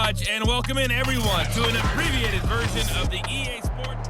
much, and welcome in everyone to an abbreviated version of the EA Sports.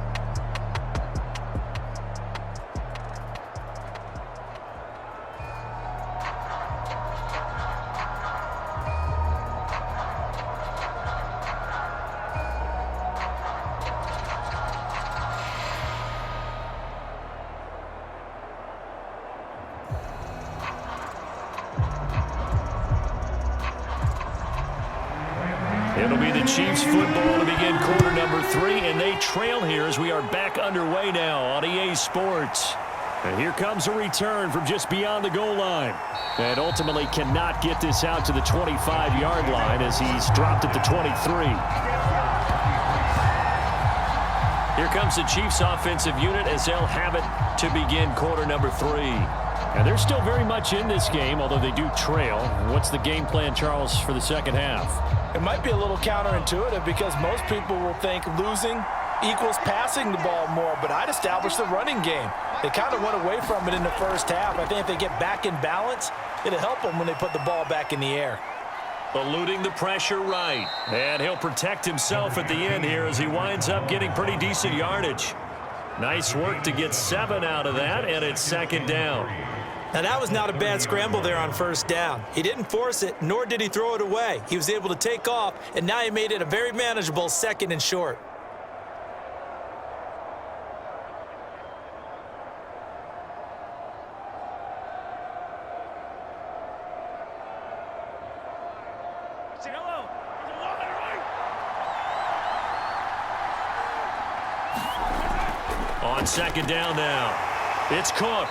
It'll be the Chiefs football to begin quarter number 3, and they trail here as we are back underway now on EA Sports. And here comes a return from just beyond the goal line. And ultimately cannot get this out to the 25-yard line as he's dropped at the 23. Here comes the Chiefs offensive unit as they'll have it to begin quarter number 3. And they're still very much in this game, although they do trail. What's the game plan, Charles, for the second half? It might be a little counterintuitive because most people will think losing equals passing the ball more, but I'd establish the running game. They kind of went away from it in the first half. I think if they get back in balance, it'll help them when they put the ball back in the air. Eluding the pressure right. And he'll protect himself at the end here as he winds up getting pretty decent yardage. Nice work to get 7 out of that, and it's second down. Now, that was not a bad scramble there on first down. He didn't force it, nor did he throw it away. He was able to take off, and now he made it a very manageable second and short. On second down now, it's Cook.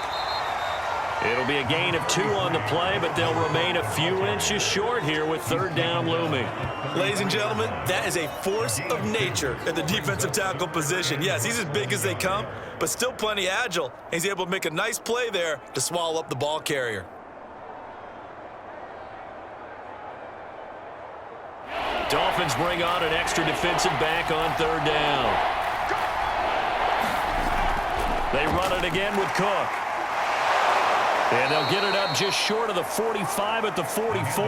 It'll be a gain of 2 on the play, but they'll remain a few inches short here with third down looming. Ladies and gentlemen, that is a force of nature at the defensive tackle position. Yes, he's as big as they come, but still plenty agile. He's able to make a nice play there to swallow up the ball carrier. Dolphins bring on an extra defensive back on third down. They run it again with Cook. And they'll get it up just short of the 45 at the 44.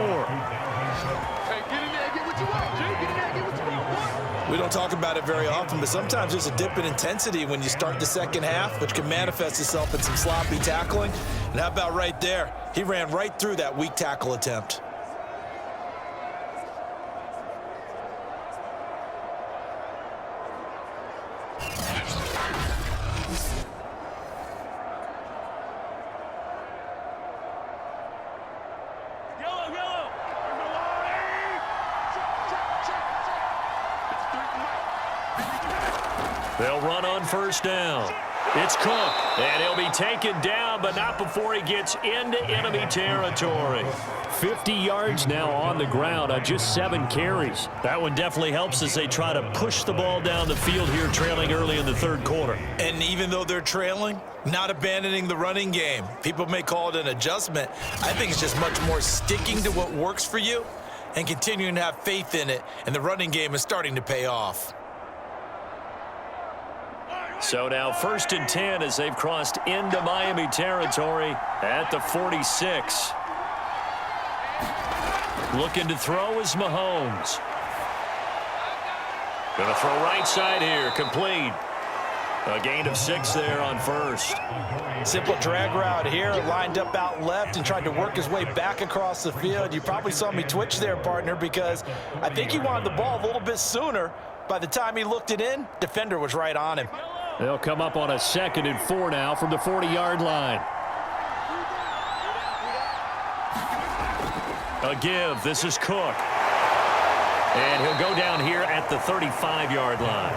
We don't talk about it very often, but sometimes there's a dip in intensity when you start the second half, which can manifest itself in some sloppy tackling. And how about right there? He ran right through that weak tackle attempt. They'll run on first down. It's Cook, and he'll be taken down, but not before he gets into enemy territory. 50 yards now on the ground on just 7 carries. That one definitely helps as they try to push the ball down the field here, trailing early in the third quarter. And even though they're trailing, not abandoning the running game. People may call it an adjustment. I think it's just much more sticking to what works for you and continuing to have faith in it, and the running game is starting to pay off. So now first and 10 as they've crossed into Miami territory at the 46. Looking to throw is Mahomes. Going to throw right side here, complete. A gain of 6 there on first. Simple drag route here, lined up out left and tried to work his way back across the field. You probably saw me twitch there, partner, because I think he wanted the ball a little bit sooner. By the time he looked it in, defender was right on him. They'll come up on a 2nd and 4 now from the 40-yard line. A give. This is Cook. And he'll go down here at the 35-yard line.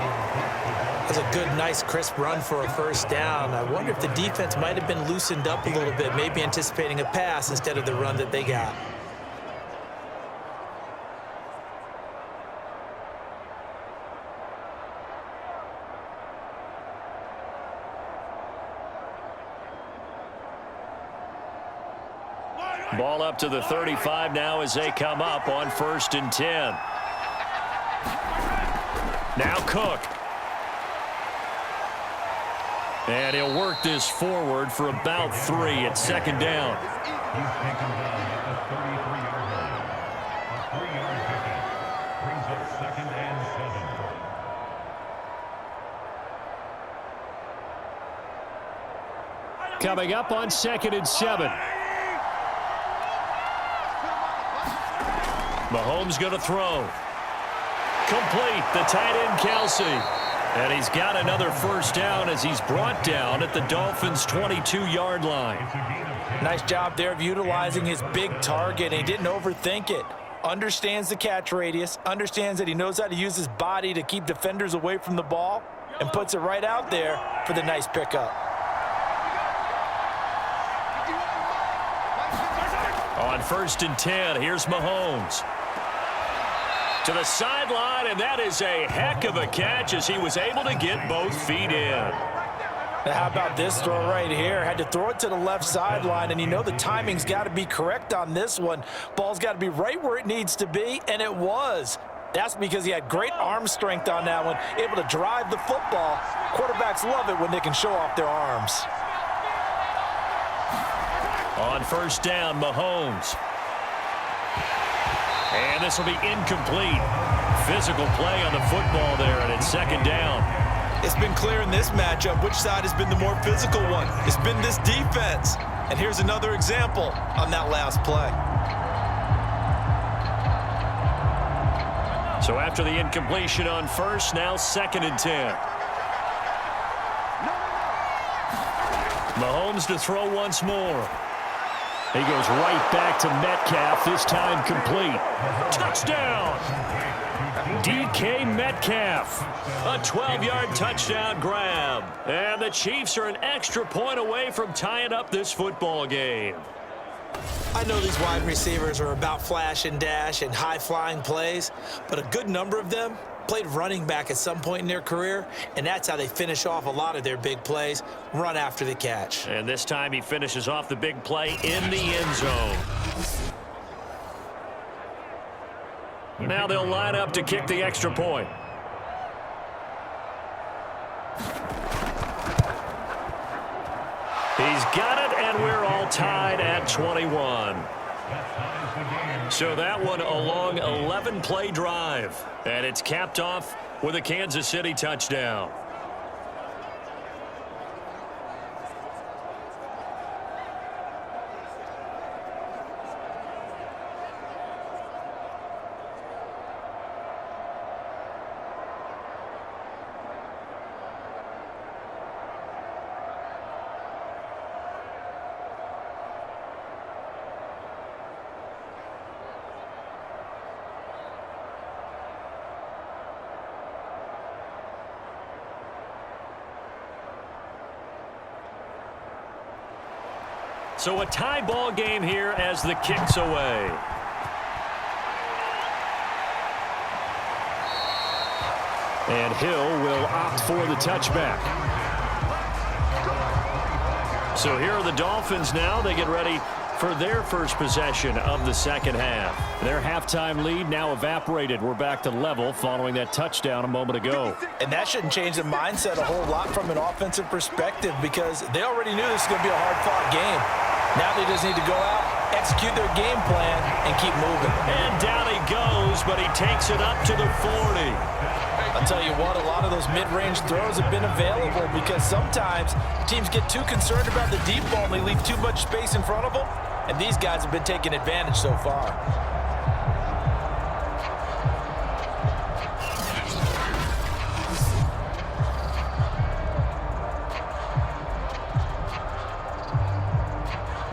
That's a good, nice, crisp run for a first down. I wonder if the defense might have been loosened up a little bit, maybe anticipating a pass instead of the run that they got. Ball up to the 35 now as they come up on 1st and 10. Now Cook. And he'll work this forward for about 3 at 2nd down. Coming up on 2nd and 7. Mahomes going to throw. Complete, the tight end Kelsey. And he's got another first down as he's brought down at the Dolphins' 22-yard line. Nice job there of utilizing his big target. He didn't overthink it. Understands the catch radius, understands that he knows how to use his body to keep defenders away from the ball, and puts it right out there for the nice pickup. On 1st and 10, here's Mahomes. To the sideline, and that is a heck of a catch as he was able to get both feet in. Now how about this throw right here? Had to throw it to the left sideline, and you know the timing's got to be correct on this one. Ball's got to be right where it needs to be, and it was. That's because he had great arm strength on that one, able to drive the football. Quarterbacks love it when they can show off their arms. On 1st down, Mahomes. And this will be incomplete. Physical play on the football there, and it's 2nd down. It's been clear in this matchup which side has been the more physical one. It's been this defense. And here's another example on that last play. So after the incompletion on 1st, now 2nd and 10. Mahomes to throw once more. He goes right back to Metcalf, this time complete. Touchdown! DK Metcalf. A 12-yard touchdown grab. And the Chiefs are an extra point away from tying up this football game. I know these wide receivers are about flash and dash and high-flying plays, but a good number of them played running back at some point in their career, and that's how they finish off a lot of their big plays, run after the catch. And this time he finishes off the big play in the end zone. Now they'll line up to kick the extra point. He's got it, and we're all tied at 21. So that one a long 11-play drive. And it's capped off with a Kansas City touchdown. So a tie ball game here as the kick's away. And Hill will opt for the touchback. So here are the Dolphins now. They get ready for their first possession of the second half. Their halftime lead now evaporated. We're back to level following that touchdown a moment ago. And that shouldn't change the mindset a whole lot from an offensive perspective because they already knew this was going to be a hard-fought game. Now they just need to go out, execute their game plan, and keep moving. And down he goes, but he takes it up to the 40. I'll tell you what, a lot of those mid-range throws have been available because sometimes teams get too concerned about the deep ball and they leave too much space in front of them, and these guys have been taking advantage so far.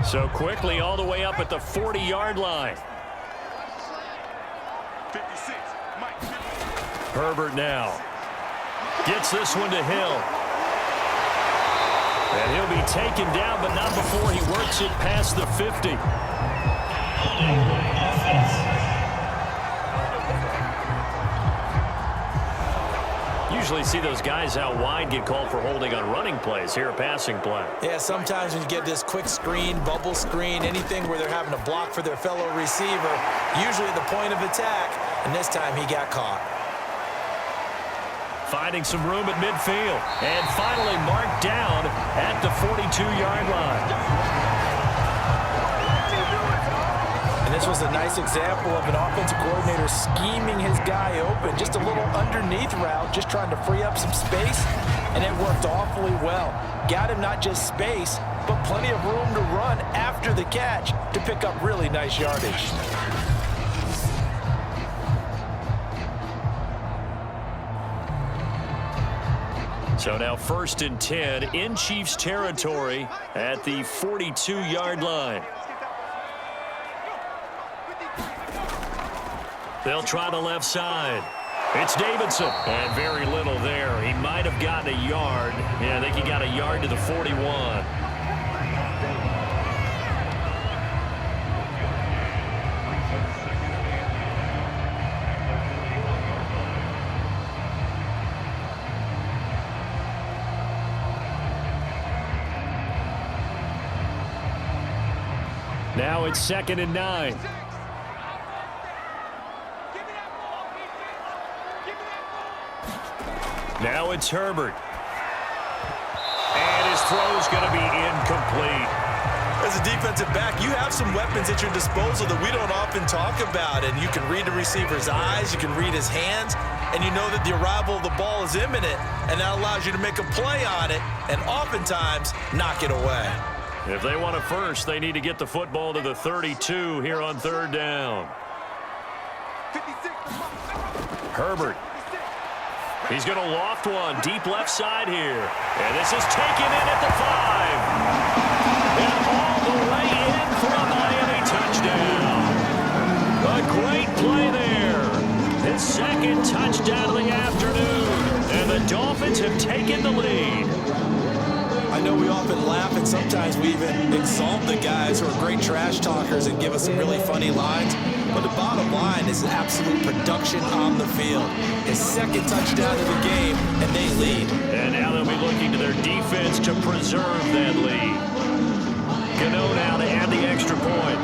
So quickly all the way up at the 40-yard line. 56, Mike. Herbert now gets this one to Hill. And he'll be taken down, but not before he works it past the 50. Usually see those guys out wide get called for holding on running plays. Here a passing play. Yeah, sometimes when you get this quick screen, bubble screen, anything where they're having to block for their fellow receiver, usually at the point of attack, and this time he got caught. Finding some room at midfield. And finally marked down at the 42-yard line. And this was a nice example of an offensive coordinator scheming his guy open. Just a little underneath route, just trying to free up some space, and it worked awfully well. Got him not just space, but plenty of room to run after the catch to pick up really nice yardage. So now 1st and 10 in Chiefs territory at the 42-yard line. They'll try the left side. It's Davidson. And very little there. He might have gotten a yard. Yeah, I think he got a yard to the 41. Now it's 2nd and 9. Now it's Herbert. And his throw's going to be incomplete. As a defensive back, you have some weapons at your disposal that we don't often talk about. And you can read the receiver's eyes, you can read his hands, and you know that the arrival of the ball is imminent, and that allows you to make a play on it and oftentimes knock it away. If they want a first, they need to get the football to the 32 here on 3rd down. Herbert. He's going to loft one deep left side here. And this is taken in at the 5. And all the way in for a Miami touchdown. A great play there. His 2nd touchdown of the afternoon. And the Dolphins have taken the lead. I know we often laugh and sometimes we even exalt the guys who are great trash talkers and give us some really funny lines. But the bottom line is absolute production on the field. His 2nd touchdown of the game, and they lead. And now they'll be looking to their defense to preserve that lead. Gano now to add the extra point.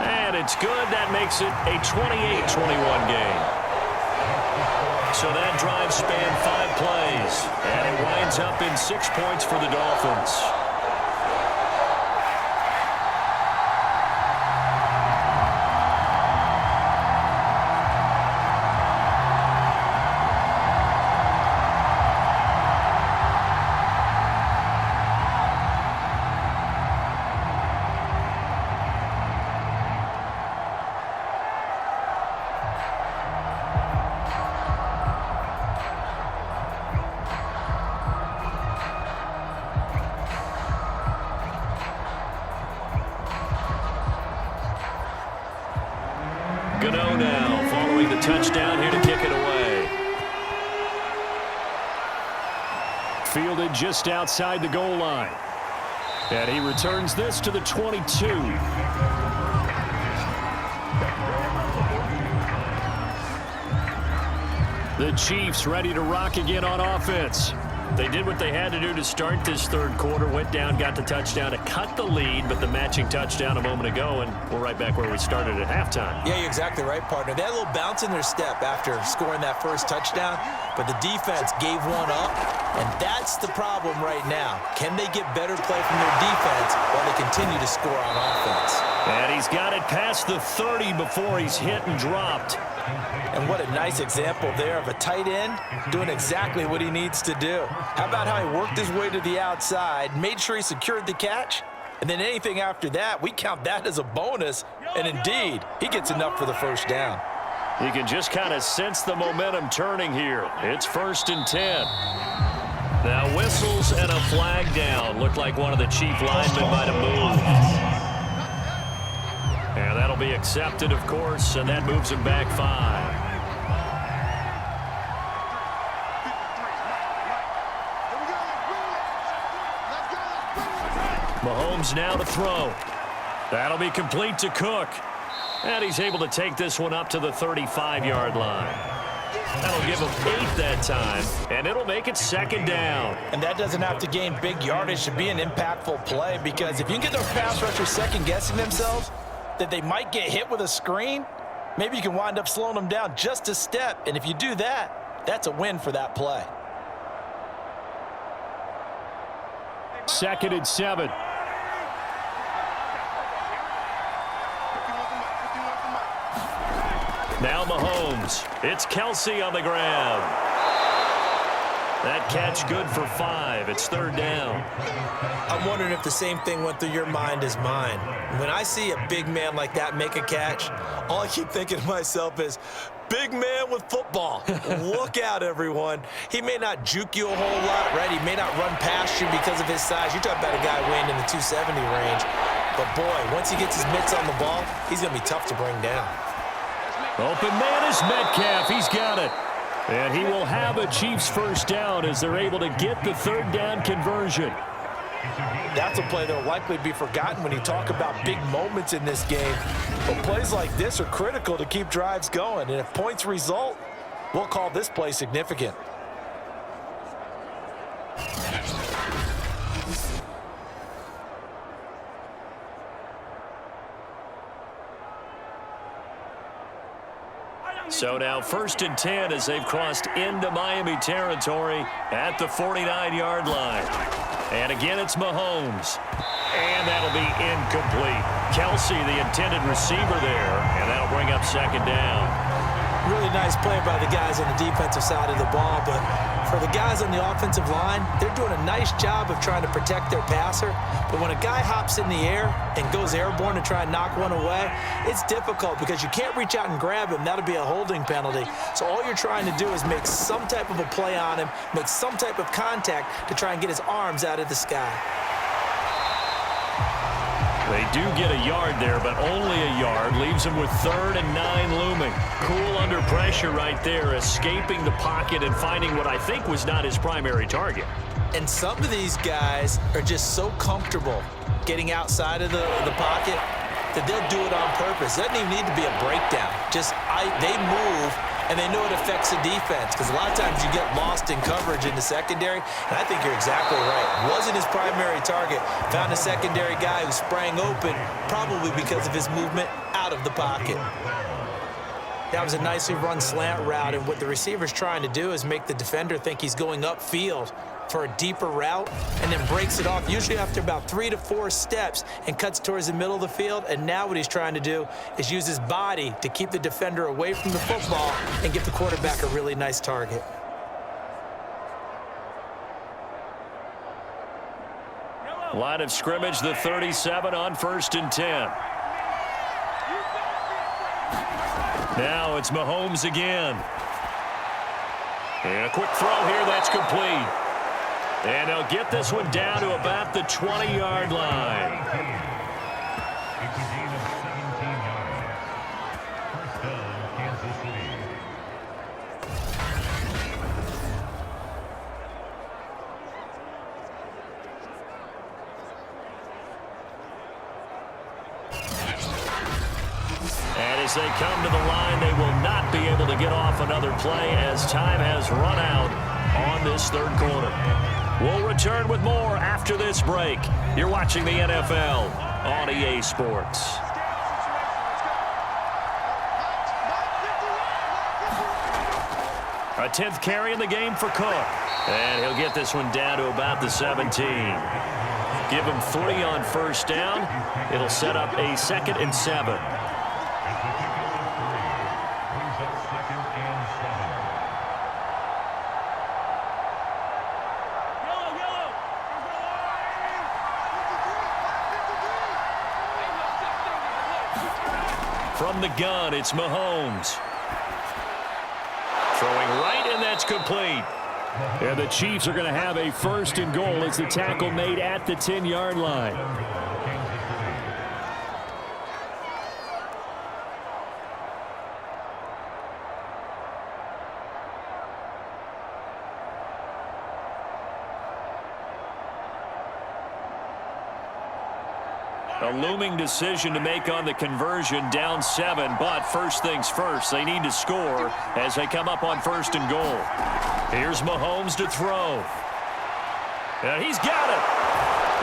And it's good. That makes it a 28-21 game. So that drive spanned 5 plays, and it winds up in 6 points for the Dolphins. Gano now following the touchdown here to kick it away. Fielded just outside the goal line. And he returns this to the 22. The Chiefs ready to rock again on offense. They did what they had to do to start this 3rd quarter. Went down, got the touchdown to cut the lead, but the matching touchdown a moment ago, and we're right back where we started at halftime. Yeah, you're exactly right, partner. They had a little bounce in their step after scoring that 1st touchdown, but the defense gave one up, and that's the problem right now. Can they get better play from their defense while they continue to score on offense? And he's got it past the 30 before he's hit and dropped. And what a nice example there of a tight end doing exactly what he needs to do. How about how he worked his way to the outside, made sure he secured the catch, and then anything after that, we count that as a bonus, and indeed, he gets enough for the 1st down. You can just kind of sense the momentum turning here. It's 1st and 10. Now whistles and a flag down. Looked like one of the Chief linemen might have moved. And that'll be accepted, of course, and that moves him back 5. Mahomes now to throw. That'll be complete to Cook. And he's able to take this one up to the 35-yard line. That'll give him 8 that time, and it'll make it 2nd down. And that doesn't have to gain big yardage to be an impactful play, because if you can get those pass rushers second-guessing themselves, that they might get hit with a screen, maybe you can wind up slowing them down just a step. And if you do that, that's a win for that play. 2nd and 7. Now Mahomes. It's Kelsey on the ground. That catch good for 5. It's 3rd down. I'm wondering if the same thing went through your mind as mine. When I see a big man like that make a catch, all I keep thinking to myself is, big man with football. Look out, everyone. He may not juke you a whole lot, right? He may not run past you because of his size. You're talking about a guy weighing in the 270 range. But, boy, once he gets his mitts on the ball, he's going to be tough to bring down. Open man is Metcalf. He's got it. And he will have a Chiefs 1st down as they're able to get the 3rd down conversion. That's a play that will likely be forgotten when you talk about big moments in this game. But plays like this are critical to keep drives going. And if points result, we'll call this play significant. So now 1st and 10 as they've crossed into Miami territory at the 49-yard line. And again, it's Mahomes. And that'll be incomplete. Kelsey, the intended receiver there, and that'll bring up 2nd down. Really nice play by the guys on the defensive side of the ball, but for the guys on the offensive line, they're doing a nice job of trying to protect their passer. But when a guy hops in the air and goes airborne to try and knock one away, it's difficult because you can't reach out and grab him. That'll be a holding penalty. So all you're trying to do is make some type of a play on him, make some type of contact to try and get his arms out of the sky. They do get a yard there, but only a yard. Leaves them with 3rd and 9 looming. Cool under pressure right there, escaping the pocket and finding what I think was not his primary target. And some of these guys are just so comfortable getting outside of the pocket that they'll do it on purpose. It doesn't even need to be a breakdown. They move, and they know it affects the defense because a lot of times you get lost in coverage in the secondary, and I think you're exactly right. Wasn't his primary target. Found a secondary guy who sprang open, probably because of his movement out of the pocket. That was a nicely run slant route, and what the receiver's trying to do is make the defender think he's going upfield for a deeper route and then breaks it off, usually after about 3 to 4 steps, and cuts towards the middle of the field. And now what he's trying to do is use his body to keep the defender away from the football and give the quarterback a really nice target. Line of scrimmage, the 37 on 1st and 10. Now it's Mahomes again. And a quick throw here, that's complete. And they'll get this one down to about the 20-yard line. And as they come to the line, they will not be able to get off another play as time has run out on this 3rd quarter. We'll return with more after this break. You're watching the NFL on EA Sports. A 10th carry in the game for Cook. And he'll get this one down to about the 17. Give him 3 on 1st down. It'll set up a 2nd and 7. From the gun, it's Mahomes. Throwing right, and that's complete. And the Chiefs are going to have a 1st and goal as the tackle made at the 10-yard line. A looming decision to make on the conversion, down 7, but first things first, they need to score as they come up on 1st and goal. Here's Mahomes to throw. And he's got it.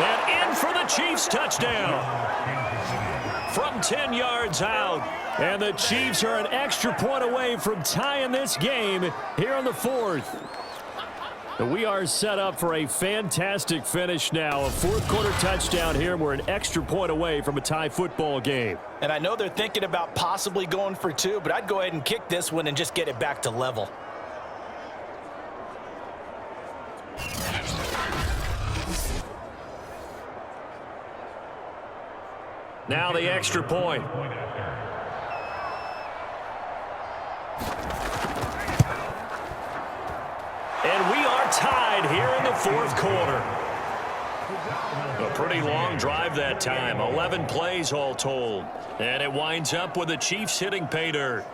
And in for the Chiefs touchdown. From 10 yards out. And the Chiefs are an extra point away from tying this game here in the 4th. We are set up for a fantastic finish now. A fourth-quarter touchdown here. We're an extra point away from a tie football game. And I know they're thinking about possibly going for two, but I'd go ahead and kick this one and just get it back to level. Now the extra point. And we are tied here in the fourth quarter. A pretty long drive that time. 11 plays all told. And it winds up with the Chiefs hitting pay dirt.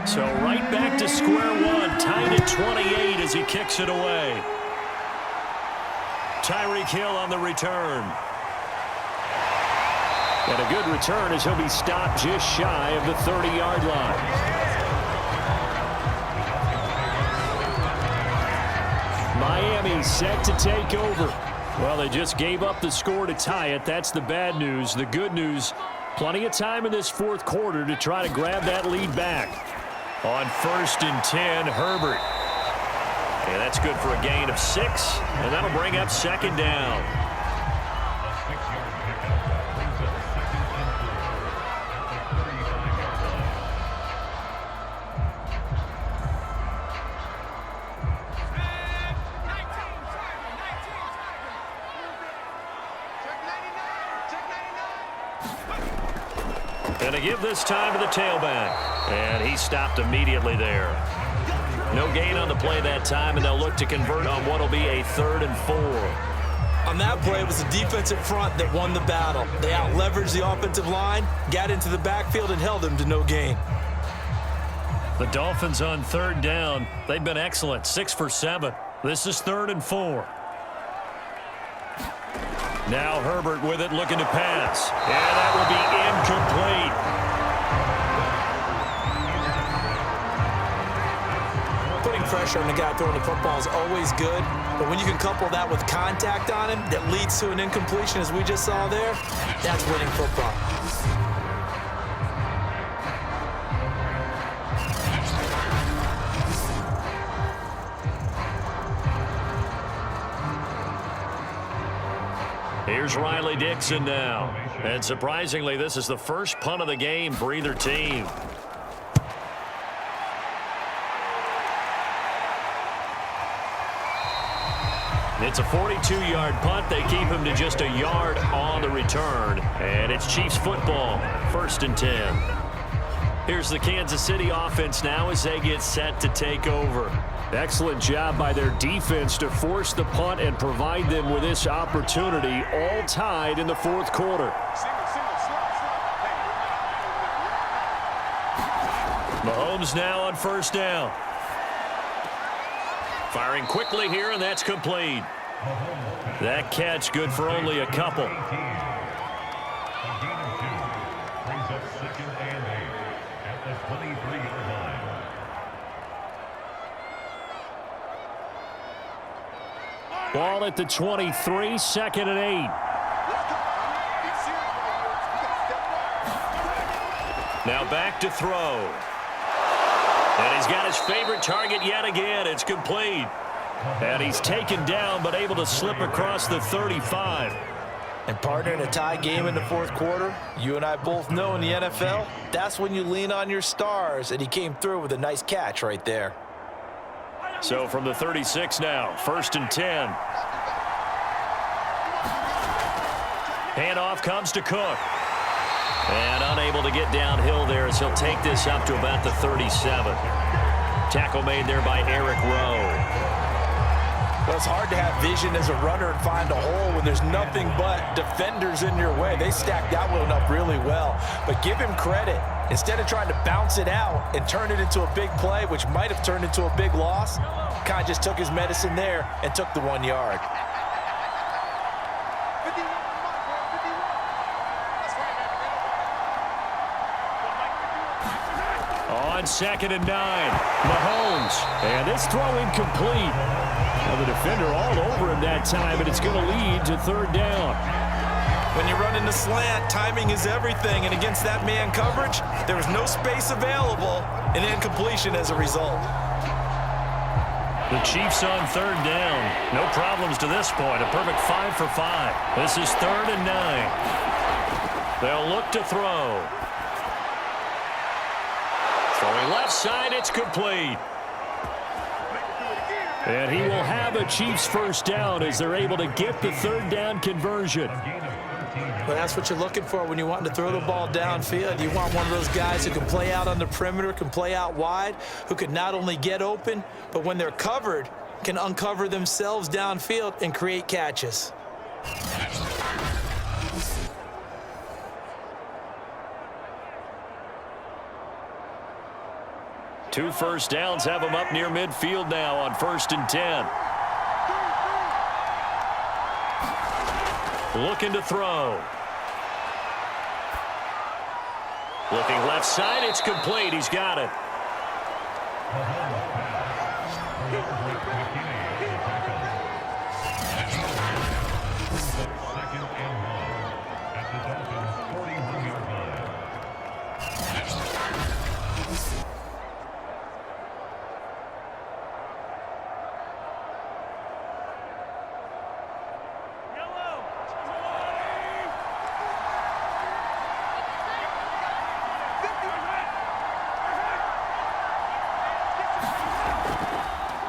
So right back to square one, tied at 28 as he kicks it away. Tyreek Hill on the return. And a good return as he'll be stopped just shy of the 30-yard line. Miami set to take over. Well, they just gave up the score to tie it. That's the bad news. The good news, plenty of time in this fourth quarter to try to grab that lead back. On 1st and 10, Herbert. And that's good for a gain of 6, and that'll bring up 2nd down. And to give this time to the tailback. And he stopped immediately there. No gain on the play that time, and they'll look to convert on what will be a 3rd and 4. On that play, it was the defensive front that won the battle. They out-leveraged the offensive line, got into the backfield, and held them to no gain. The Dolphins on 3rd down. They've been excellent, 6 for 7. This is 3rd and 4. Now Herbert with it, looking to pass. And that will be incomplete. Putting pressure on the guy throwing the football is always good, but when you can couple that with contact on him that leads to an incompletion, as we just saw there, that's winning football. Here's Riley Dixon now. And surprisingly, this is the first punt of the game for either team. It's a 42-yard punt. They keep him to just a yard on the return. And it's Chiefs football, 1st and 10. Here's the Kansas City offense now as they get set to take over. Excellent job by their defense to force the punt and provide them with this opportunity, all tied in the fourth quarter. Mahomes now on 1st down. Firing quickly here, and that's complete. That catch good for only a couple. Ball at the 23, 2nd and 8. Now back to throw. And he's got his favorite target yet again. It's complete. And he's taken down, but able to slip across the 35. And partner, in a tie game in the fourth quarter, you and I both know in the NFL, that's when you lean on your stars, and he came through with a nice catch right there. So from the 36 now, 1st and 10. Handoff comes to Cook. And unable to get downhill there as he'll take this up to about the 37. Tackle made there by Eric Rowe. Well, it's hard to have vision as a runner and find a hole when there's nothing but defenders in your way. They stacked that one up really well. But give him credit. Instead of trying to bounce it out and turn it into a big play, which might have turned into a big loss, kind of just took his medicine there and took the 1 yard. On 2nd and 9, Mahomes, and this throw incomplete. Well, the defender all over him that time, but it's going to lead to 3rd down. When you run in the slant, timing is everything, and against that man coverage, there was no space available, and incompletion as a result. The Chiefs on 3rd down. No problems to this point. A perfect 5 for 5. This is 3rd and 9. They'll look to throw. Throwing left side, it's complete. And he will have a Chiefs 1st down as they're able to get the 3rd down conversion. Well, that's what you're looking for when you want to throw the ball downfield. You want one of those guys who can play out on the perimeter, can play out wide, who can not only get open, but when they're covered, can uncover themselves downfield and create catches. Two 1st downs have them up near midfield now on 1st and 10. Looking to throw. Looking left side, it's complete. He's got it.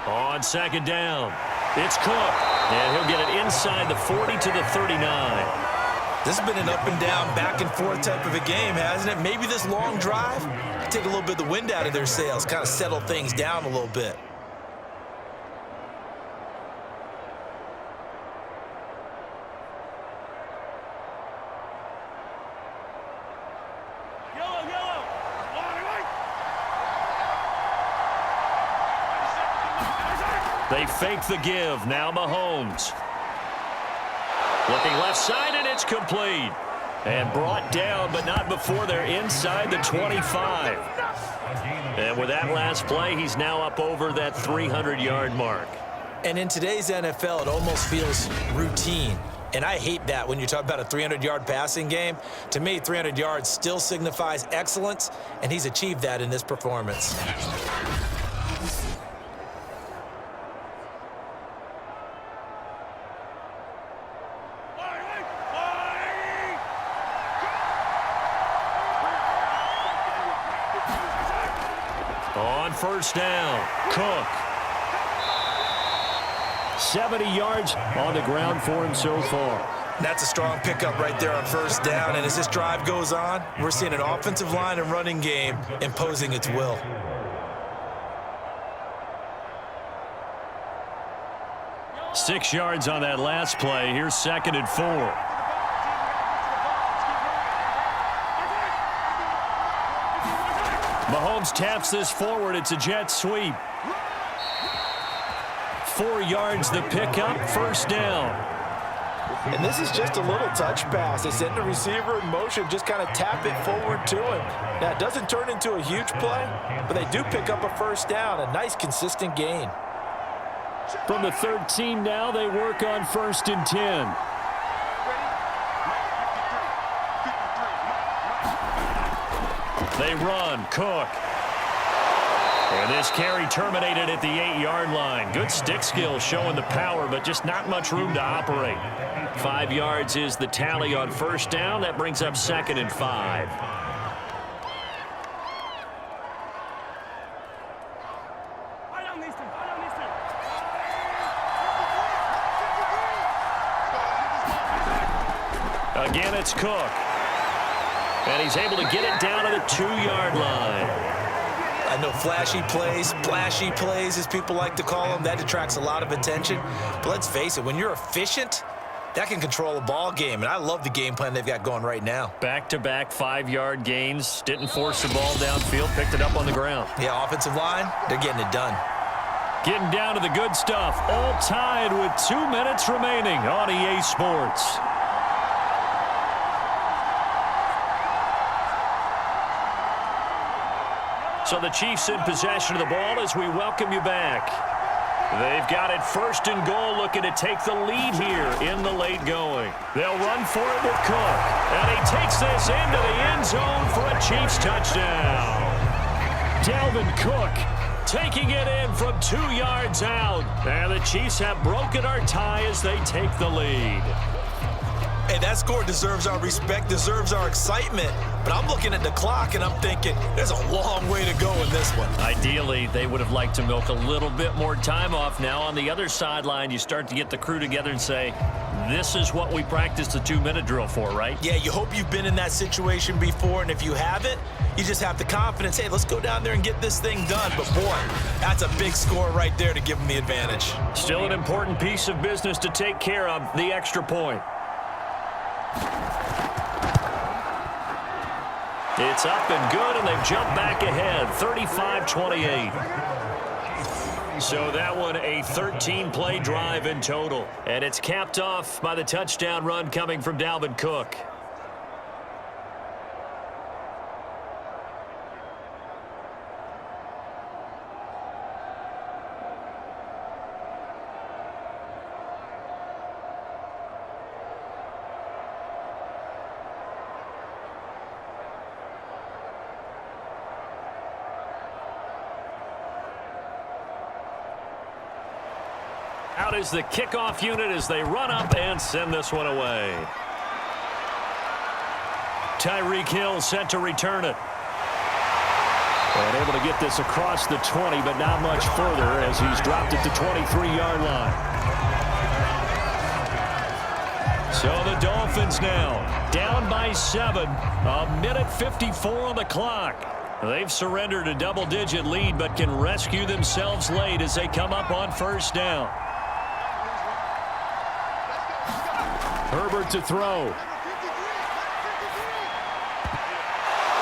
On 2nd down, it's Cook, and he'll get it inside the 40 to the 39. This has been an up and down, back and forth type of a game, hasn't it? Maybe this long drive, take a little bit of the wind out of their sails, kind of settle things down a little bit. They fake the give. Now Mahomes. Looking left side, and it's complete. And brought down, but not before they're inside the 25. And with that last play, he's now up over that 300-yard mark. And in today's NFL, it almost feels routine. And I hate that when you talk about a 300-yard passing game. To me, 300 yards still signifies excellence, and he's achieved that in this performance. On 1st down, Cook. 70 yards on the ground for him so far. That's a strong pickup right there on 1st down. And as this drive goes on, we're seeing an offensive line and running game imposing its will. Six yards on that last play. Here's 2nd and 4. Mahomes taps this forward. It's a jet sweep. 4 yards the pickup, 1st down. And this is just a little touch pass. They send the receiver in motion, just kind of tap it forward to him. Now, it doesn't turn into a huge play, but they do pick up a 1st down, a nice, consistent gain. From the 13 now, they work on 1st and 10. They run, Cook. And this carry terminated at the 8-yard line. Good stick skill showing the power, but just not much room to operate. 5 yards is the tally on 1st down. That brings up 2nd and 5. Again, it's Cook. And he's able to get it down to the 2-yard line. I know flashy plays, splashy plays, as people like to call them, that attracts a lot of attention. But let's face it, when you're efficient, that can control a ball game, and I love the game plan they've got going right now. Back-to-back 5-yard gains. Didn't force the ball downfield. Picked it up on the ground. Yeah, offensive line, they're getting it done. Getting down to the good stuff. All tied with 2 minutes remaining on EA Sports. So the Chiefs in possession of the ball as we welcome you back. They've got it 1st and goal, looking to take the lead here in the late going. They'll run for it with Cook. And he takes this into the end zone for a Chiefs touchdown. Dalvin Cook taking it in from 2 yards out. And the Chiefs have broken our tie as they take the lead. Hey, that score deserves our respect, deserves our excitement. But I'm looking at the clock, and I'm thinking there's a long way to go in this one. Ideally, they would have liked to milk a little bit more time off. Now, on the other sideline, you start to get the crew together and say, this is what we practiced the 2-minute drill for, right? Yeah, you hope you've been in that situation before, and if you haven't, you just have the confidence, hey, let's go down there and get this thing done. But, boy, that's a big score right there to give them the advantage. Still an important piece of business to take care of, the extra point. It's up and good, and they've jumped back ahead, 35-28. So that one a 13-play drive in total. And it's capped off by the touchdown run coming from Dalvin Cook. Out is the kickoff unit as they run up and send this one away. Tyreek Hill set to return it. And able to get this across the 20, but not much further as he's dropped it to 23-yard line. So the Dolphins now down by 7. 1:54 on the clock. They've surrendered a double-digit lead, but can rescue themselves late as they come up on 1st down. Herbert to throw.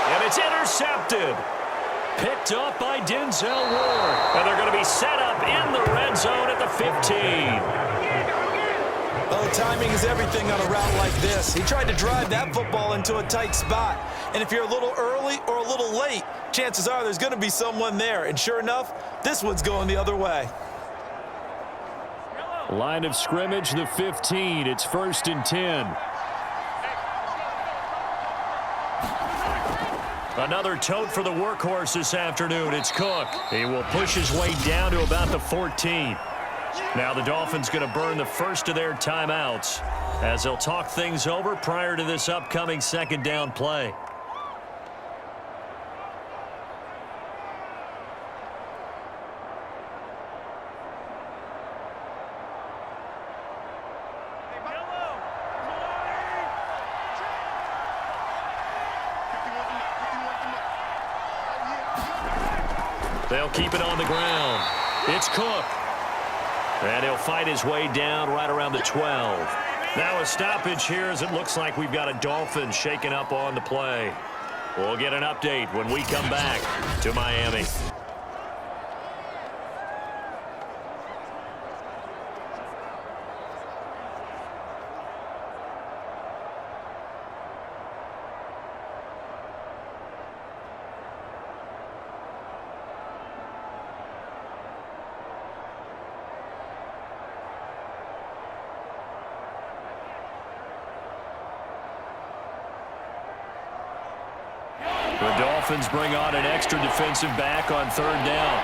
And it's intercepted. Picked up by Denzel Ward. And they're going to be set up in the red zone at the 15. Oh, timing is everything on a route like this. He tried to drive that football into a tight spot. And if you're a little early or a little late, chances are there's going to be someone there. And sure enough, this one's going the other way. Line of scrimmage, the 15. It's 1st and 10. Another tote for the workhorse this afternoon. It's Cook. He will push his way down to about the 14. Now the Dolphins going to burn the first of their timeouts as they'll talk things over prior to this upcoming 2nd down play. They'll keep it on the ground. It's Cook. And he'll fight his way down right around the 12. Now a stoppage here as it looks like we've got a Dolphin shaking up on the play. We'll get an update when we come back to Miami. The Dolphins bring on an extra defensive back on 3rd down.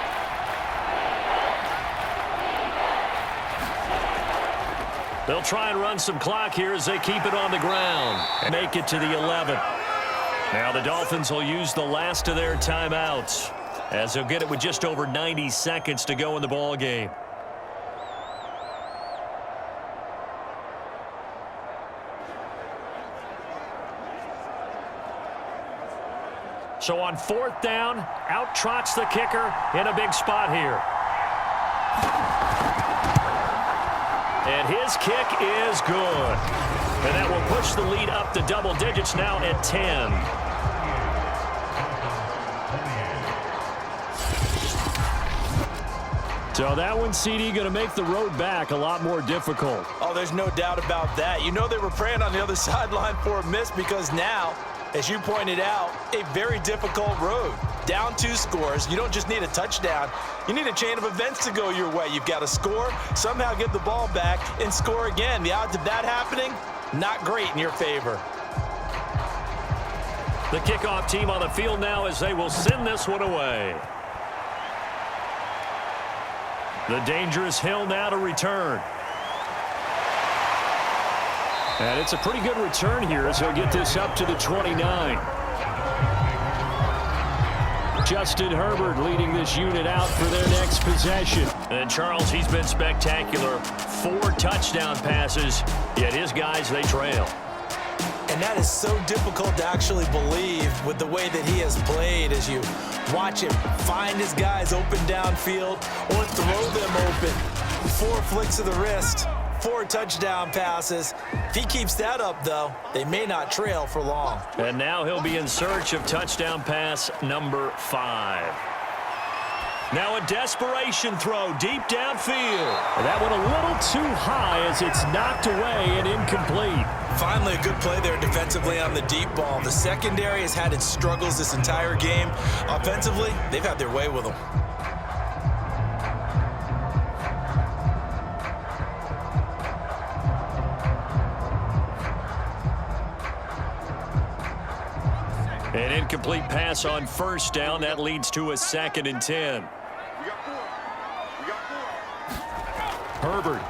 They'll try and run some clock here as they keep it on the ground and make it to the 11. Now the Dolphins will use the last of their timeouts as they'll get it with just over 90 seconds to go in the ball game. So on 4th down, out trots the kicker in a big spot here. And his kick is good. And that will push the lead up to double digits now at 10. So that one, CD, going to make the road back a lot more difficult. Oh, there's no doubt about that. You know they were praying on the other sideline for a miss because now, as you pointed out, a very difficult road. Down 2 scores. You don't just need a touchdown. You need a chain of events to go your way. You've got to score, somehow get the ball back, and score again. The odds of that happening, not great in your favor. The kickoff team on the field now as they will send this one away. The dangerous Hill now to return. And it's a pretty good return here as he'll get this up to the 29. Justin Herbert leading this unit out for their next possession. And Charles, he's been spectacular. 4 touchdown passes, yet his guys, they trail. And that is so difficult to actually believe with the way that he has played as you watch him find his guys open downfield or throw them open. 4 flicks of the wrist, 4 touchdown passes. If he keeps that up, though, they may not trail for long. And now he'll be in search of touchdown pass number 5. Now a desperation throw deep downfield. That one a little too high as it's knocked away and incomplete. Finally, a good play there defensively on the deep ball. The secondary has had its struggles this entire game. Offensively, they've had their way with them. An incomplete pass on first down. That leads to a 2nd and 10. Herbert.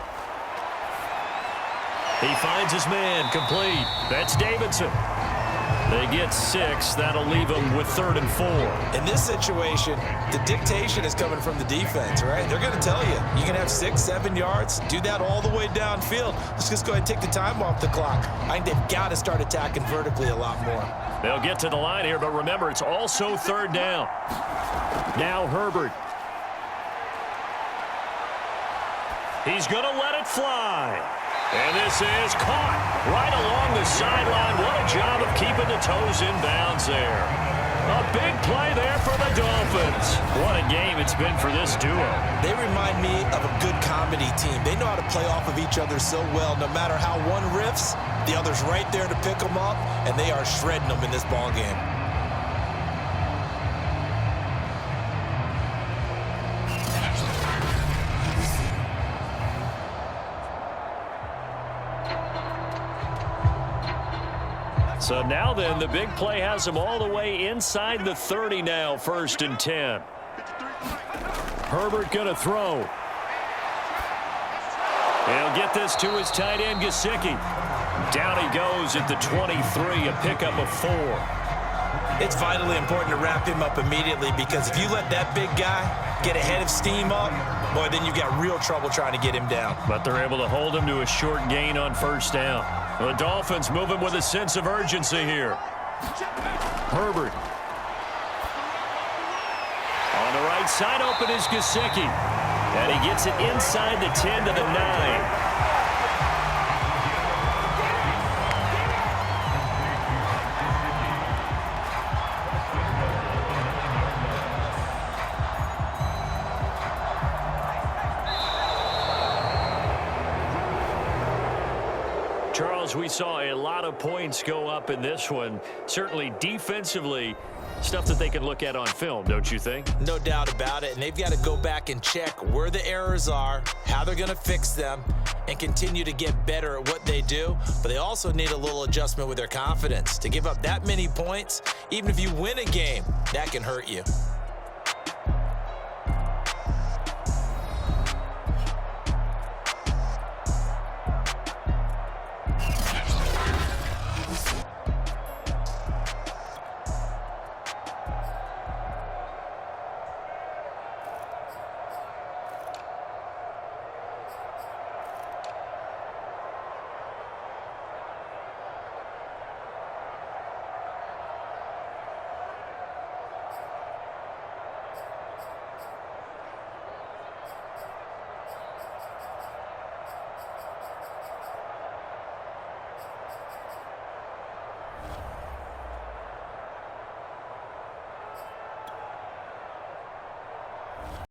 He finds his man, complete. That's Davidson. They get 6. That'll leave them with 3rd and 4. In this situation, the dictation is coming from the defense, right? They're going to tell you, you can have 6, 7 yards. Do that all the way downfield. Let's just go ahead and take the time off the clock. I think they've got to start attacking vertically a lot more. They'll get to the line here, but remember, it's also 3rd down. Now Herbert. He's going to let it fly. And this is caught right along the sideline. What a job of keeping the toes in bounds there. A big play there for the Dolphins. What a game it's been for this duo. They remind me of a good comedy team. They know how to play off of each other so well. No matter how one riffs, the other's right there to pick them up, and they are shredding them in this ball game. So now then, the big play has them all the way inside the 30 now, 1st and 10. Herbert going to throw. He'll get this to his tight end, Gesicki. Down he goes at the 23, a pickup of 4. It's vitally important to wrap him up immediately because if you let that big guy get ahead of steam up, boy, then you've got real trouble trying to get him down. But they're able to hold him to a short gain on 1st down. The Dolphins moving with a sense of urgency here. Herbert. On the right side, open is Gesicki. And he gets it inside the 10 to the 9. Charles, we saw a lot of points go up in this one. Certainly defensively, stuff that they can look at on film, don't you think? No doubt about it, and they've got to go back and check where the errors are, how they're going to fix them, and continue to get better at what they do. But they also need a little adjustment with their confidence. To give up that many points, even if you win a game, that can hurt you.